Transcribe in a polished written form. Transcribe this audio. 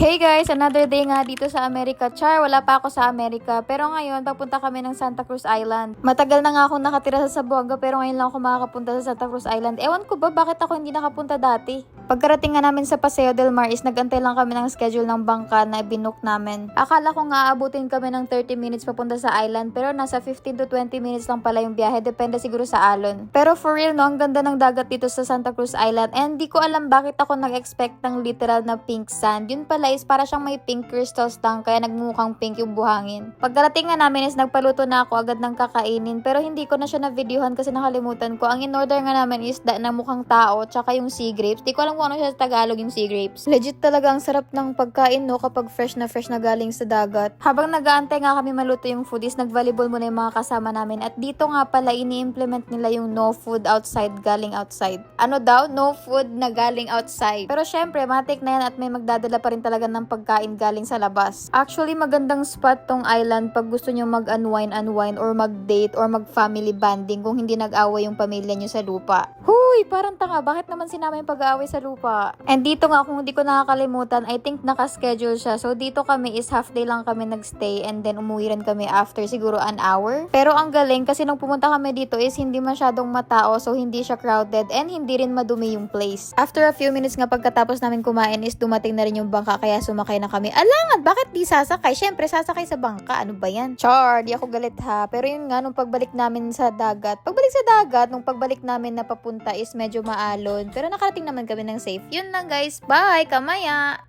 Hey guys! Another day nga dito sa Amerika. Char, wala pa ako sa Amerika. Pero ngayon, papunta kami ng Santa Cruz Island. Matagal na nga akong nakatira sa Zamboanga pero ngayon lang ako makakapunta sa Santa Cruz Island. Ewan ko ba bakit ako hindi nakapunta dati? Pagkarating nga namin sa Paseo del Mar is nagantay lang kami ng schedule ng bangka na binook namin. Akala ko nga aabutin kami ng 30 minutes papunta sa island pero nasa 15 to 20 minutes lang pala yung biyahe. Depende siguro sa alon. Pero for real no, ang ganda ng dagat dito sa Santa Cruz Island and di ko alam bakit ako nag-expect ng literal na pink sand. Yun pala is para siyang may pink crystals lang kaya nagmukhang pink yung buhangin. Pagkarating nga namin is nagpaluto na ako agad ng kakainin pero hindi ko na siya na-videohan kasi nakalimutan ko. Ang in-order nga namin is na mukhang tao tsaka yung sea grapes. Di ko alam kung ano siya sa Tagalog yung sea grapes. Legit talaga ang sarap ng pagkain no kapag fresh na galing sa dagat. Habang nag-aantay nga kami maluto yung food is nag-volleyball muna yung mga kasama namin at dito nga pala ini-implement nila yung no food outside galing outside. Ano daw? No food na galing outside. Pero syempre matik na yan at may magdadala pa rin talaga ng pagkain galing sa labas. Actually magandang spot tong island pag gusto nyo mag-unwind or mag-date or mag-family bonding kung hindi nag-away yung pamilya nyo sa lupa. Huy! Parang tanga. Bakit naman sinama yung pag-aaway sa lupa? And dito nga kung hindi ko nakakalimutan, I think naka-schedule siya. So dito kami is half day lang kami nagstay and then umuwi rin kami after siguro an hour. Pero ang galing kasi nung pumunta kami dito is hindi masyadong matao so hindi siya crowded and hindi rin madumi yung place. After a few minutes nga pagkatapos namin kumain is dumating na rin yung bangka kaya sumakay na kami. Alangan, bakit di sasakay? Syempre sasakay sa bangka. Ano ba yan? Char, di ako galit ha. Pero yun nga, nung pagbalik namin sa dagat, nung pagbalik namin na papunta is medyo maalon. Pero nakarating naman kami ng safe. Yun lang guys. Bye! Kamaya!